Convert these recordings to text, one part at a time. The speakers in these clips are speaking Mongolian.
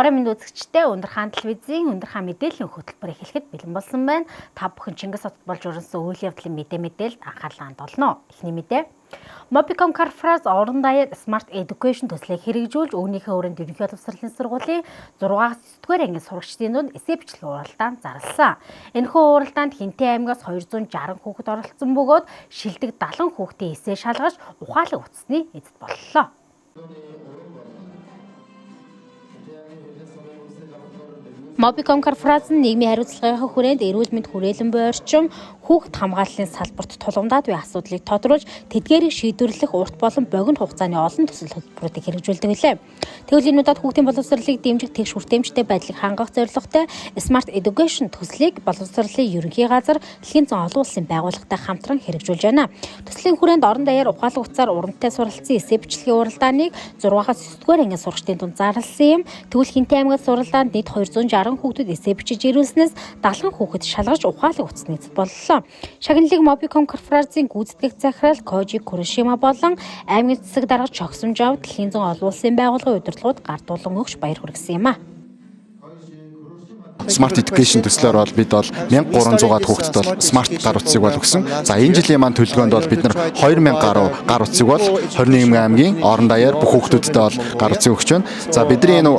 Орой минь үзэгчдээ Өндөр хаан телевизийн Өндөр хаан мэдээллийн хөтөлбөр эхлэхэд бэлэн болсон байна. Та бүхэн Чингис хотод болж урсан үйл явдлын мэдээлэлд анхаарлаа хандуулно. Эхний мэдээ. Mobicom Carrefour орон даяар Smart Education төслийг хэрэгжүүлж үүнийхээ өрөөнд ерөнхий боловсролын сургуулийн 6-аас 9-р ангийн сурагчдын дунд эсээ бичлэг уралдаанд зарласан. Энэхүү уралдаанд Хинтээ аймгаас 260 хүүхэд оролцсон бөгөөд шилдэг 70 хүүхдийн эсээ шалгаж ухаалаг утасны эзэд боллоо. Mobicom Carrefour-ын нийгмийн хариуцлагынхаа хүрээнд эрүүл мэнд хүрээлэн буй орчим хүүхэд хамгааллын салбарт тулгамдаад буй асуудлыг тодруулж тэдгээрийг шийдвэрлэх урт болон богино хугацааны олон төсөл хөтөлбөрүүдийг хэрэгжүүлдэг билээ. Тэгвэл энэ удаад хүүхдийн боловсролыг дэмжих тэгш хүртээмжтэй байдлыг хангах зорилготой Smart Education төслийг боловсролын ерөнхий газар дэлхийн зүүн олон улсын байгууллагатай хамтран хэрэгжүүлж байна. Төслийн хүрээнд орон даяар ухаалаг утсаар урамтай суралцсан эсээ бичлэгийн уралдааныг 6-аас 9-р ангийн сурагчдын дунд зарласан юм. Тэгвэл Хинтээ аймгаас суралдаанд нийт 260 хүүхдүүд эсээ бичиж ирүүлснээс 70 хүүхэд шалгаж ухаалаг утасны эзэд боллоо. Шагналыг Mobicom Carrefour-ын гүйцэтгэх захирал Koji Kurashima болон аймгийн засаг дарга Чогсомж ав дэлхийн зүүн олон улсын байгууллагын удирдлагууд гардуулан өгч баяр хүргэсэн юм а. Smart Education төслөөр бол бид бол 1300-аад хүүхдэд бол смарт гар утсыг бол өгсөн. За энэ жилийн маань төлөвлөгөөнд бол бид нар 2000 гаруй гар утсыг бол 21 аймгийн орон даяар бүх хүүхдүүдэд бол гар утсыг өгч байна. За бидний энэ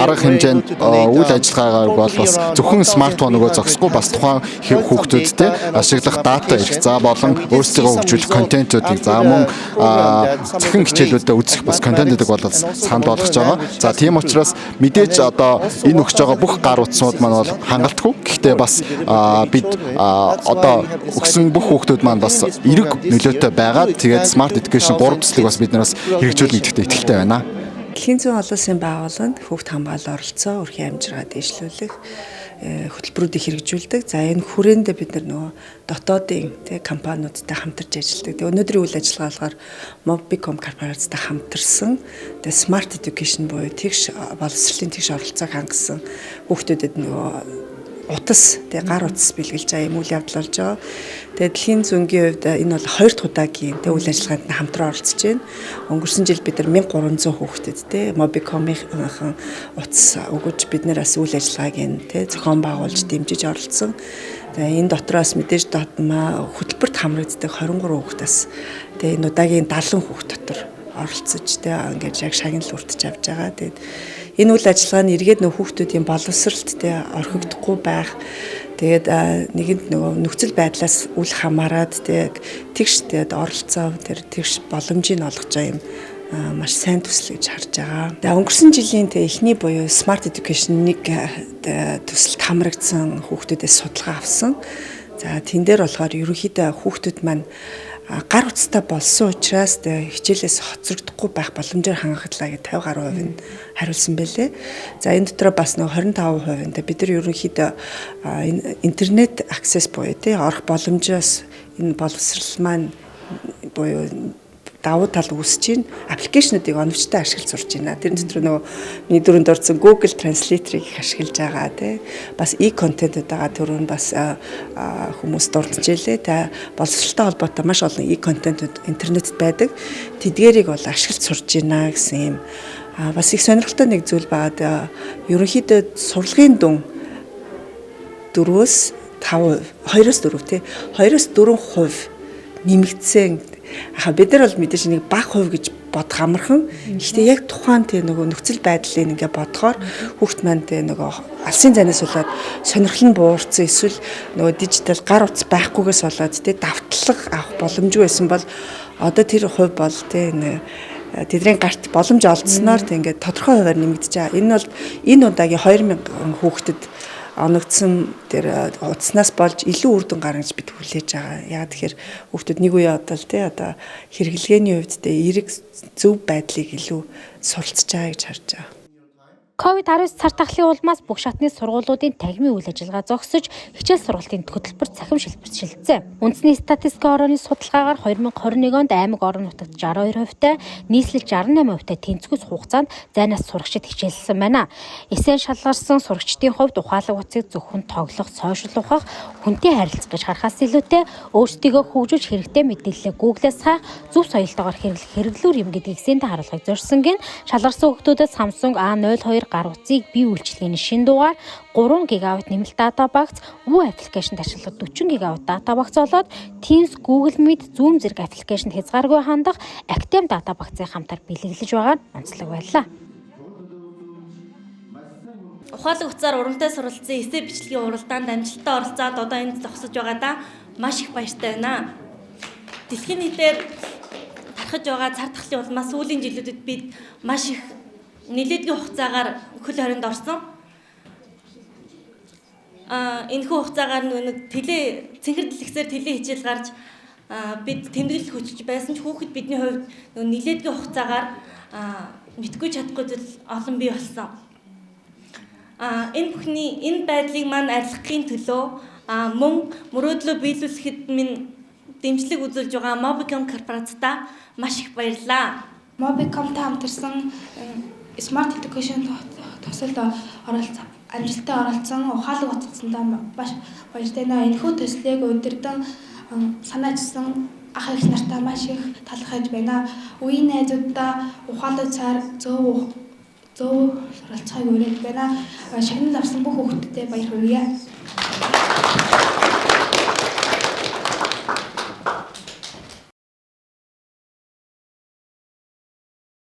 арга хэмжээнд үйл ажиллагаагаар бол бас зөвхөн смартфон нөгөө зогсохгүй бас тухайн хүүхдүүдтэй ашиглах дата ирэх за болон өөрсдөө хөгжүүлэх контентуудыг за мөн захин хичээлүүдэд үзэх бас контентуудыг бол санал болгож байгаа. За тийм учраас мэдээж одоо энэ өгч байгаа бүх гар утсууд бол хангалтгүй. Гэхдээ бас бид одоо өгсөн бүх хүүхдүүд маань бас эрэг нөлөөтэй байгаад тэгээд Smart Education 3 төслийг бас бид нараас хэрэгжүүлнэ гэдэгт итгэлтэй байна. Дэлхийн зүүн олон улсын байгууллаганд хүүхд хамгаалал оролцоо, өрхийн амжиргаа дэвшлүүлэх хөтөлбөрүүдийг хэрэгжүүлдэг. За энэ хүрээндээ бид нөгөө дотоодын компаниудтай хамтарч ажилладаг. Тэгээ өнөөдрийн үйл ажиллагаа болохоор Mobicom Carrefour-тай хамтарсан Smart Education буюу тэгш боловсролын тэгш оролцоог хангасан хүүхдүүдэд нөгөө утас гар утас бэлгэлж байгаа юм үйл явдал болж байгаа. Тэгээ дэлхийн зүүнгийн хувьд энэ бол 2 дахь удаагийн үйл ажиллагаанд хамтран оролцож байна. Өнгөрсөн жил бид нар 1300 хүүхдэд Mobicom-ийн утас өгөж бид нараас үйл ажиллагааг зохион байгуулж дэмжиж оролцсон. Тэгээ энэ дотроос мэдээж хөтөлбөрт хамрагддаг 23 хүүхдээс тэгээ энэ удаагийн 70 хүүхд дотор оролцож ингээд яг шагнал үрдэж авч байгаа. Тэгээд энэ үйл ажиллагааны эргээд хүүхдүүдийн боловсролт орхигдохгүй байх. Тэгээд нэгэнд нөхцөл байдлаас үл хамааран тэгш оролцоо тэгш боломжийг олгож байгаа юм маш сайн төсөл гэж харж байгаа. Тэгээд өнгөрсөн жилийн эхний буюу Smart Education 1 төсөлд хамрагдсан хүүхдүүдээс судалгаа авсан. За тэн дээр болохоор ерөнхийдөө хүүхдүүд маань гар утастай болсон учраас хичээлээс хоцрогдохгүй байх боломжоор хангахлаа гэж 50 гаруй хувь нь хариулсан байлээ. За энэ дотор бас 25% нь бид нар ерөнхийдөө интернет аксес буюу орох боломжоос энэ боловсрал маань буюу давуу тал үүсэж байна. Аппликейшнуудыг оновчтой ашиглаж сурж байна. Тэр дотор миний дөрөнд орсон Google Translate-ыг их ашиглаж байгаа бас e-контентууд байгаа төрөнд бас хүмүүс дурдж илээ. Боловсролтой холбоотой маш олон e-контентууд интернетэд байдаг. Тэдгээрийг бол ашиглаж сурж байна гэсэн юм. Бас их сонирхолтой нэг зүйл байгаа. Ерөнхийдөө сурлагын дүн 4-өөс 5%, 2-4% нэмэгдсэн. Бид нар бол мэдээж нэг бага хувь гэж бодох амархан. Гэхдээ яг тухайн нөхцөл байдлыг ингээ бодохоор хүүхд маань алсын занаас болоод сонирхол нь буурсан эсвэл дижитал гар утас байхгүйгээс болоод давтлах авах боломжгүй байсан бол одоо тэр хувь бол тэдний гарт боломж олдсноор ингээ тодорхой хувиар нэмэгдэж байгаа. Энэ бол энэ удаагийн 2000 хүүхдэд оногдсон тэр утаснаас болж илүү үр дүн гаргаж бид хүлээж байгаа. Яг тэгэхээр хүүхдүүд нэг үе одоо хэрэглгээний хувьд эерэг зөв байдлыг илүү суралцж байгаа гэж харж байгаа. COVID-19 цар тахлын улмаас бүх шатны сургуулиудын тагмын үйл ажиллагаа зогсож хичээл сургалтын хөтөлбөр цахим шилжүүлсэн. Үндэсний статистикийн орооны судалгаагаар 2021 онд аймаг орон нутагт 62%-тай, нийслэл 68%-тай тэнцвэс хугацаанд зайнаас сурагчид хичээлсэн байна. Эсээ шалгарсан сурагчдын хувьд ухаалаг утсыг зөвхөн тоглох, сошиаллуулах, хүнтэй харилцах гэж харахаас илүүтэй өөрсдийгөө хөгжүүлж хэрэгтэй мэдээллээ Google-ээс хаах, зөв соёлтойгоор хэрэглэх хэрэглүүр юм гэдгийг эсэнтэй харуулахыг зорьсон гин шалгарсан хүүхдүүдэд Samsung A02 гар утсыг бие үйлчилгээний шинэ дугаар 3 ГБ нэмэлт дата багц, Woo аппликейшнд ашиглах 40 ГБ дата багц болоод Teams, Google Meet, Zoom зэрэг аппликейшнд хязгааргүй хандах Active дата багцыг хамтар бэлэглэж байгаа нь онцлог байлаа. Ухаалаг утсаар урамтай суралцсан эссе бичлэгийн уралдаанд амжилттай оролцоод одоо энд зогсож байгаадаа маш их баяртай байна. Дэлхийн нийтээр тархаж байгаа цар тахлын улмаас сүүлийн жилүүдэд бид маш их нэлээдгийн хугацаагаар хөл хоринд орсон. Энэхүү хугацаагаар нэг цэнхэр дэлгэсээр тэлээ хичээл гарч бид тэмдэглэл хөтлөж байсан ч хүүхэд бидний хувьд нэлээдгийн хугацаагаар мэдгүй чадахгүй зүйл олон бий болсон. Энэ байдлыг маань арилгахын төлөө мөн мөрөөдлөө биелүүлэхэд минь дэмжлэг үзүүлж байгаа Mobicom корпорацтай маш их баярлалаа. Mobicomтай хамтарсан Smart Education төсөлд амжилттай оролцсон ухаалаг утсандаа маш баяртай байна. Энэхүү төслийг удирдан санаачсан ах эх нартай маш их талархаж байна. Үеийн найзуудаа ухаалаг цаар зөв суралцахыг уриалж байна. Шагнал авсан бүх хүүхдүүдэд баяр хүргэе.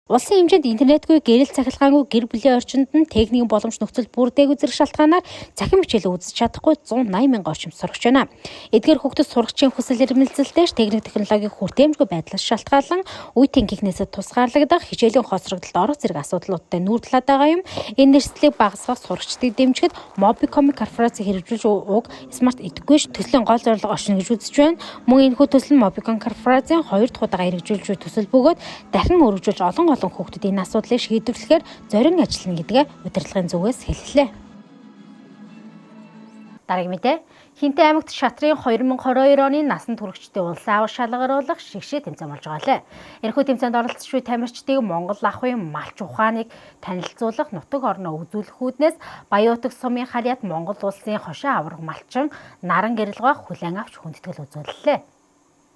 Улсын хэмжээнд интернетгүй гэрэл цахилгаангүй гэр бүлийн орчинд нь техникийн боломж нөхцөл бүрдээгүй зэрэг шалтгаанаар цахим хичээл үзэж чадахгүй 180 мянган орчим сурагч байна. Эдгээр хүүхдэд сурагчийн хүсэл эрмэлзэлтэйш техник технологийн хүртээмжгүй байдлаас шалтгаалan үеийн техникнээс тусгаарлагдах хичээлийн хоцрогдолд орох зэрэг асуудлуудтай нүүрлээд байгаа юм. Энэ нэрслэлийг багасгах сурагчдыг дэмжихэд Mobicom корпорац хэрэгжүүлж уг Smart Education төслийн гол зорилго оршин гэж үзэж байна. Мөн энэхүү төсөл нь Mobicom корпорацийн 2 дахь удаага хэрэгжүүлж буй төсөл бөгөөд дахин өргөжүүлж олон хүүхдүүд энэ асуудлыг шийдвэрлэхээр зорин ажиллана гэдгээ удирдлагын зүгээс хэллээ. Дараагийн мэдээ. Хинтээ аймагт шатрын 2022 оны насанд хүрэгчдийн улсын авах шалгаруулах шигшээ тэмцээн болж байгаа лээ. Энэхүү тэмцээнд оролцож буй тамирчдыг Монгол ахуйн малч ухааныг танилцуулах нутаг орноо үзүүлэх үүднээс Баяутаг сумын харьяат Монгол улсын хошоо авраг малчин Наран гэрэлгаа хүлээн авч хүндэтгэл үзүүллээ.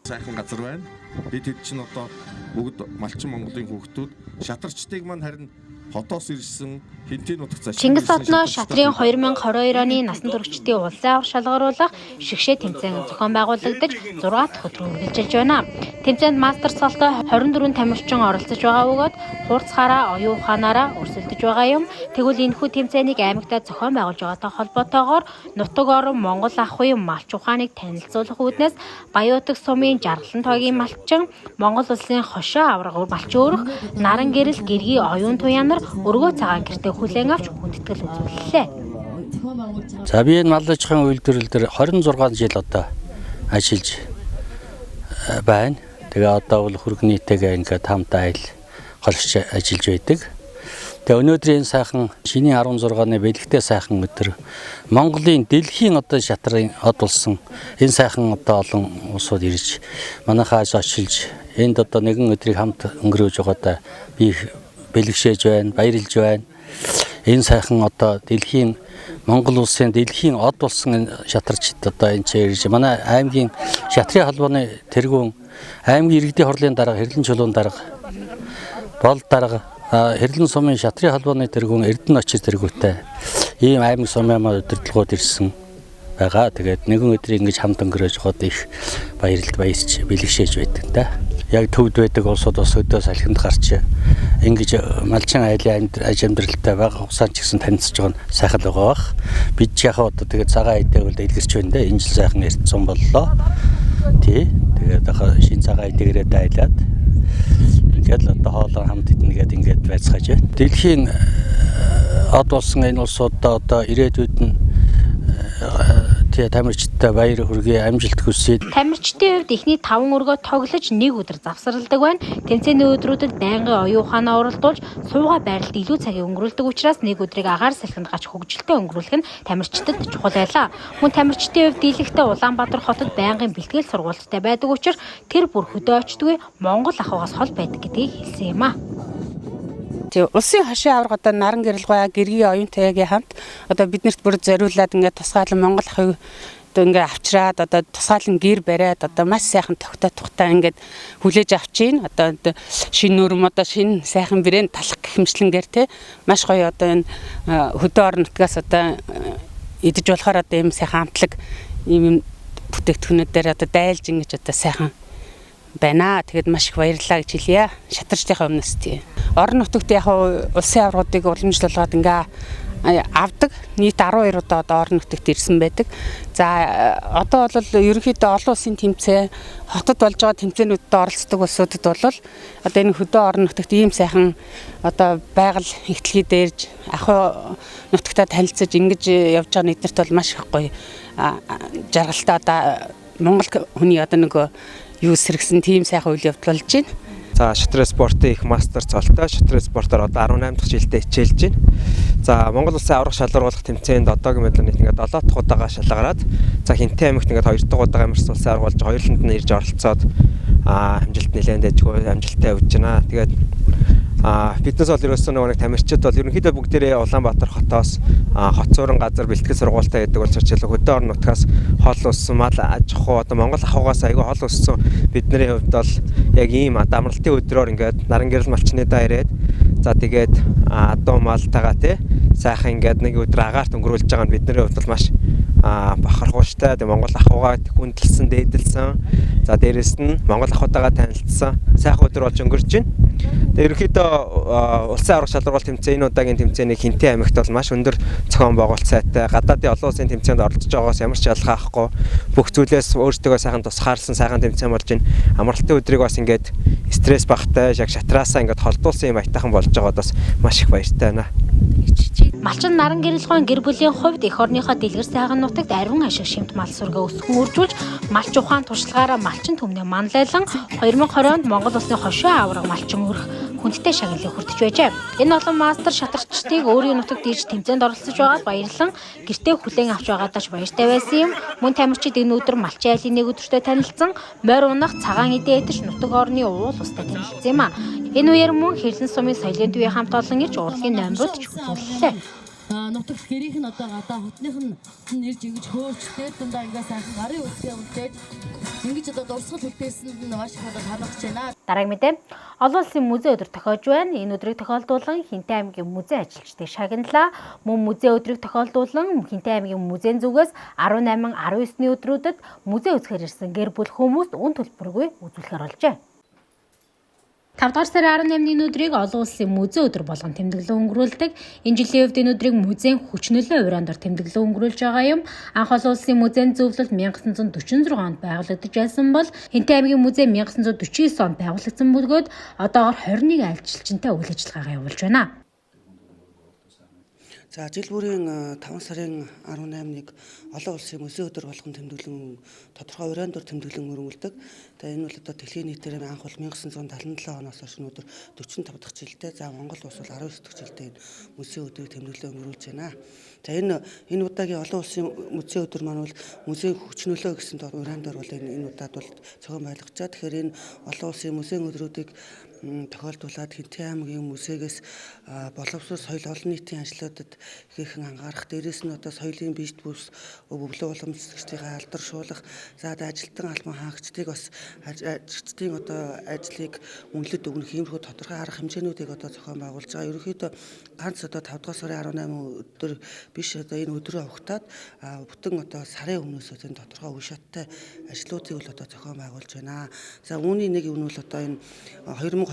Сайхан газар байна. Бид хэд чинь одоо бүгд малчин Монголын хүүхдүүд шатарчдыг маань харин хотоос ирсэн Хинтээ нутагт зашиг. Чингис Одноо шатрын 2022 оны насанд хүрэгчдийн улсын авах шалгаруулах шигшээ тэмцээн зохион байгуулагдаж 6 дахь өдөр үргэлжилж байна. Тэмцээнд мастер солтой 24 тамирчин оролцож байгаа бөгөөд хурцгаараа оюун ухаанаараа өрсөлдөж байгаа юм. Тэгвэл энэхүү тэмцээнийг аймагтаа зохион байгуулж байгаатай холбоотойгоор нутаг орон Монгол ахуйн малч ухааныг танилцуулах үүднээс Баяутаг сумын Жаргалан тоогийн малчин Монгол улсын хошоо авраг малч өөрөх Наран гэрэл гэргийн оюун туяанаар өргөө цагаан гэртээ хүлээн авч хүндэтгэл үзүүллээ. За би энэ мал аж ахуйн үйлдвэрлэл дээр 26 жил одоо ажиллаж байна. Тэгээ одоо бол хөрөг нийтэйгээ ингээд хамтаа голч ажиллаж байдаг. Тэгээ өнөөдрийн сайхан шиний 16-ны бэлэгтэй сайхан өдөр Монголын дэлхийн одоо шатрын од болсон энэ сайхан одоо олон улсууд ирж манайхаас очилж энд одоо нэгэн өдрийг хамт өнгөрөөж байгаадаа би бэлэгшээж байна, баярлж байна. Энэ сайхан одоо дэлхийн Монгол улсын дэлхийн од болсон шатарчд одоо энэ чирж манай аймгийн шатрын холбооны тэргүүн аймгийн иргэдийн хурлын дарга Хэрлэн чулуун дарга бол дарга Хэрлэн сумын шатрын холбооны тэргүүн Эрдэнэ очир тэргүүтэй ийм аймаг сумын маань удирдлагууд ирсэн байгаа. Тэгээд нэгэн өдрийг ингэж хамт өнгөрөөж хаад их баярлж бэлэгшээж байдаг та. Яг төвд байдаг улсууд бас өдөөс алхинд гарч ингэж малчин айлын аж амьдралтай байгаа хугацаанд ч гэсэн танилцж байгаа нь сайхан байгаа бах. Бид ч яхаа одоо тэгээд цагаан айдаг бол дэлгэрч байна дээ. Энэ жил сайхан эрдсэн боллоо. Тий. Тэгээд одоо шин цагаан айдагрээ дайлаад ингээд одоо хоолой хамт идэнгээд ингээд байцгааж байна. Дэлхийн од болсон энэ улсуудаа одоо ирээдүйд нь тамирчдтай баяр хүргэе, амжилт хүсье. Тамирчдын хувьд эхний 5 өргөө тоглож 1 өдөр завсарладаг байна. Тэмцээний өдрүүдэд байнгын оюун ухаанаа уралдуулж суугаа байрлалд илүү цагийг өнгөрүүлдэг учраас 1 өдрийг агаар салхинд гаж хөгжилтэй өнгөрүүлэх нь тамирчдад чухал байлаа. Мөн тамирчдын хувьд дийлэгтэй Улаанбаатар хотод байнгын бэлтгэл сургуультай байдаг учраас тэр бүр хөдөө очдгүй Монгол ахуйгаас хол байдаг гэдгийг хэлсэн юм а. Улсын хошоо авраг одоо Наран гэрэлгаа гэргийн оюун таягийн хамт одоо биднэрт бүр зориулаад ингээд тусгаалan Монгол ахуй одоо ингээ авчраад одоо тусгаалan гэр бариад одоо маш сайхан тогтоохтой ингээд хүлээж авч гин одоо шинэ нүрм одоо шинэ сайхан брэнд талах гихмчлэнгээр те маш гоё одоо энэ хөдөө орон нутгаас одоо идэж болохоор одоо ийм сайхан амтлаг ийм бүтээгдэхүүнүүдээр одоо дайлж ингэж одоо сайхан байна. Тэгээд маш их баярлалаа гэж хэлье. Шатарчдынхаа өмнөөс тий. Орон нутагт яг улсын аврагуудыг уламжлуулгаад ингээ авдаг. Нийт 12 удаа одоо орон нутагт ирсэн байдаг. За одоо бол ерөнхийдөө олон улсын тэмцээн хотод болж байгаа тэмцээнүүдэд оролцдог улсуудад бол одоо энэ хөдөө орон нутагт ийм сайхан одоо байгаль ихтлгий дээрж ахуй нутагтаа танилцаж ингэж явж байгаа эднэрт бол маш их гоё жаргалтай одоо Монгол хүний одоо нөгөө юу сэргсэн тийм сайхан үйл явдал болж байна. За шатрын спортын их мастер цолтой шатрын спортоор одоо 18 дахь жилдээ хичээлж байна. За Монгол улсын аврах шалгаруулах тэмцээнд одоогийн байдлаар нийт ингээд 7 дахь удаага шалгараад за Хинтээ аймагт ингээд 2 дахь удаага амарсан улсын аврах болж хоёрланд нь ирж оролцоод амжилт нэлээд дэжгүй амжилттай явж байна. Тэгээд биднес бол ерөөсөө нэг тамирчид бол ерөнхийдөө бүгдээрээ Улаанбаатар хотоос хот суурин газар бэлтгэл сургуультай гэдэг болж ирчихлээ. Хөдөө орон нутгаас хол уссан мал аж ахуй одоо Монгол ахуйгаас аягүй хол уссан бидний хувьд бол яг ийм амралтын өдрөөр ингээд наран гэрэл малчны даа ирээд за тэгээд дуу малтайгаа тий сайхан ингээд нэг өдөр агаарт өнгөрүүлж байгаа нь бидний хувьд бол маш бахархууштай. Тэгээд Монгол ахуйгаа хүндэлсэн, дээдэлсэн. За дээрэс нь Монгол ахуйтайгаа танилцсан сайхан өдөр болж өнгөрч байна. Тэгээд ерөнхийдөө улсын аврах шалгаруулалт тэмцээн энэ удаагийн тэмцээний Хинтээ аймагт бол маш өндөр зохион байгуулалт сайтай. Гадаадын олон улсын тэмцээнд оролцож байгаагаас ямар ч ялгаахгүй бүх зүйлээс өөртөө сайхан тусгаарлсан сайхан тэмцээн болж байна. Амралтын өдрийг бас ингээд стресс багтай, яг шатраасаа ингээд холдуулсан юм аятайхан болж байгаад бас маш их баяртай байна. Малчин наран гэрэл ухаан гэр бүлийн хувьд эх орныхоо дэлгэр сайхан нутагт ариун ашиг шимт мал сүргээ өсгөн үржүүлж малч ухаан туршлагаараа малчин төмнөө манлайлан 2020 онд Монгол улсын хошоо авраг малчин өрх хүндтэй шагналыг хүртэж байжээ. Энэ олон мастер шатарчдыг өөрийн нутагт ирж тэмцээнд оролцож байгаад баярлан гэртээ хүлээн авч байгаадаач баяртай байсан юм. Мөн тамирчид энэ өдөр малчин айлын нэг өдөртөө танилцсан, морь унах, цагаан идэ идэж нутаг орны уул устай танилцсан юм а. Энэ үеэр мөн Хэрлэн сумын соёлын төвийн хамт олон ирж урлагийн номбод ч үзүүллээ. Нутагт гэрийнх нь одоо хотных нь нэрж ингэж хөөрчтэй дундаа ингээ сайхан гарын үсгээ үлдээд ингэж одоо дурсгал үлдээсэнд нь маш их таалагдж байна. Дараагийн мэдээ. Олон улсын музей өдөр тохиож байна. Энэ өдрийг тохиолдуулан Хинтээ аймгийн музей ажилчдыг шагналаа. Мөн музей өдрийг тохиолдуулан Хинтээ аймгийн музейн зүгээс 18-19-ний өдрүүдэд музей үзэхээр ирсэн гэр бүл хүмүүст үн төлбөргүй үзүүлэхээр болжээ. 5 дугаар сарын 18-ны өдрийг олон улсын музей өдөр болгон тэмдэглэн өнгөрүүлдэг. Энэ жилийн хувьд энэ өдрийг музейн хүчнөлөө урандор тэмдэглэн өнгөрүүлж байгаа юм. Анх олон улсын музейн зөвлөлт 1946 онд байгуулагдаж байсан бол Хинтээ аймгийн музей 1949 онд байгуулагдсан бөгөөд одоогоор 21 айлчилчинтай үйл ажиллагаагаа явуулж байна. За жил бүрийн 5 сарын 18-ыг олон улсын музей өдөр болгон тэмдэглэн тодорхой уран дүр тэмдэглэн өргүүлдэг. Тэгээ энэ бол одоо дэлхийн нийтээр анх бол 1977 оноос хойш өдөр 45 дахь жилдээ за Монгол улс бол 19 дахь жилдээ энэ музей өдрийг тэмдэглэн өргүүлж байна. За энэ удаагийн олон улсын музей өдөр маань бол музейн хүчнөлөө гэсэн уран дүр бол энэ удаад бол зохион байгуулагдсан. Тэгэхээр энэ олон улсын музейн өдрүүдийг тохиолдуулаад Хинтээ аймгийн музейгээс боловсрол соёл олон нийтийн ажлуудад ихээхэн анхаарах, дээрээс нь одоо соёлын бийт бүс өвлөө уламжлагчдын алдаршуулах, за ажилтан албан хаагчдыг бас ажилчдын одоо ажлыг үнэлэлт өгнөх иймэрхүү тодорхой арга хэмжээнүүдийг одоо зохион байгуулж байгаа. Ерөнхийдөө ганц одоо 5 дугаар сарын 18 өдөр биш одоо энэ өдрөө ухтаад бүтэн одоо сарын өмнөөс энэ тодорхой үе шаттай ажлуудыг бол одоо зохион байгуулж байна. За үүний нэг юм бол одоо энэ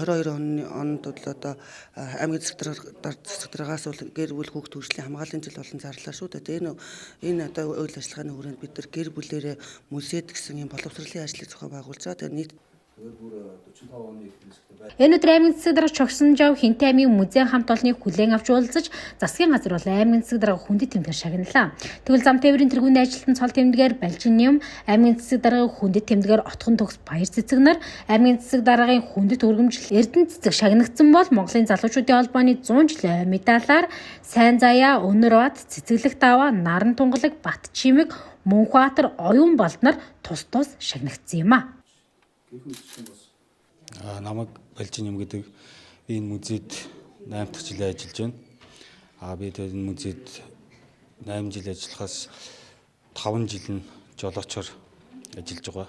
2022 онд бол одоо аймгийн засаг даргаас бол гэр бүл хүүхд төрөлхтөний хамгааллын жил болон зарлаа шүү дээ. Энэ одоо үйл ажиллагааны хүрээнд бид нар гэр бүлээрээ музейд гэсэн юм боловсролын ажлыг зохион байгуулж байгаа. Тэгээ нийт Энэ өдөр аймгийн засаг дарга чогсон жав Хинтээ аймгийн музейн хамт олныг хүлээн авч уулзаж засгийн газар бол аймгийн засаг дарга хүндэт тэмдгээр шагналаа. Тэгвэл зам тээврийн тэргүүний ажилтан цол тэмдгээр Балжин юм, аймгийн засаг даргын хүндэт тэмдгээр Отхон төгс Баяр цэцэг нар, аймгийн засаг даргын хүндэт өргөмжил Эрдэнэ цэцэг шагнагдсан бол Монголын залуучуудын холбооны 100 жилийн медалаар Сайн заяа, Өнөр бат, Цэцэглэг даваа, Наран тунгалаг, Бат чимэг, Мөнхбаатар, Оюун балд нар тус тус шагнагдсан юм а. Намайг Балжин юм гэдэг энэ музейд 8 дахь жилээр ажиллаж байна. Би энэ музейд 8 жил ажиллахаас 5 жил нь жолоочоор ажиллаж байгаа.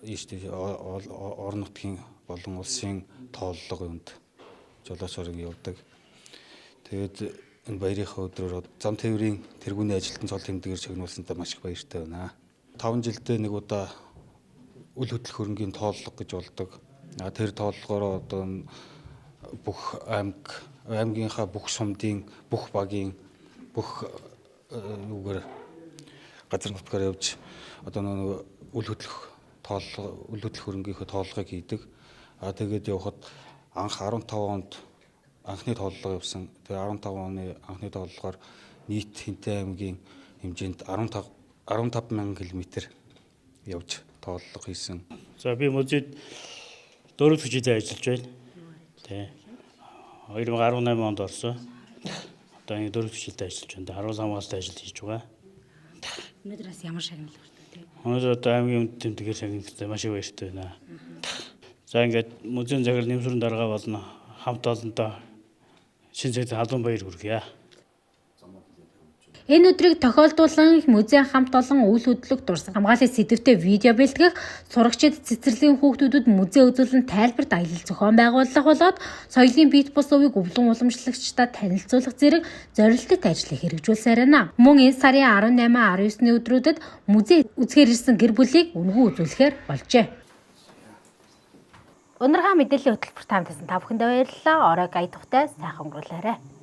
Тэгээд орон нутгийн болон улсын тооллого юунд жолоочоор явдаг. Тэгээд энэ баярынхаа өдрөөр зам тээврийн тэргүүний ажилтан цол тэмдгээр шагнуулсантай маш их баяртай байна. 5 жилдээ нэг удаа үл хөдлөх хөрөнгийн тооллого гэж болдог. Тэр тооллогоор одоо бүх аймгийнхаа бүх сумдын, бүх багийн, бүх юугаар газар нутгаар явж одоо нэг үл хөдлөх хөрөнгийнхөө тооллогыг хийдэг. Тэгээд явхад анх 15 онд анхны тооллого явсан. Тэгээ 15 оны анхны тооллогоор нийт Хинтээ аймгийн хэмжээнд 15,000 км явж тооллого хийсэн. За би музейд 4 жилдээ ажиллаж байна. Тэ. 2018 онд орсон. Одоо ингэ 4 жилдээ ажиллаж байна. 10 хамгаалалтын ажил хийж байгаа. Өнөөдрөөс ямар шагнал хүртээ те? Өнөөдөр одоо аймгийн үнд тэмдгээр шагналтай маш их баяртай байна. За ингээд музейн захирал нэмсрэн дарга болно. Хамт олонтой шинэ цагт халуун баяр хүргье. Энэ өдрийг тохиолдуулан музейн хамт олон үйл хөдлөлт дурсан хамгааллын сэдвтэй видео бэлтгэх, сурагчид цэцэрлэгийн хүүхдүүдэд музей үзүүлэн тайлбарт аялал зохион байгуулах болоод соёлын бит бус өвийг өвлөн уламжлагчдад танилцуулах зэрэг зорилттой ажлыг хэрэгжүүлсээр байна. Мөн энэ сарын 18-19-ны өдрүүдэд музей үзэхээр ирсэн гэр бүлийг үнэгүй үзүүлэхээр болжээ. Өнөрхөө мэдээллийн хөтөлбөр таамтсан та бүхэндээ баярлалаа. Орой гай тухтай сайхан өнгөрүүлээрэй.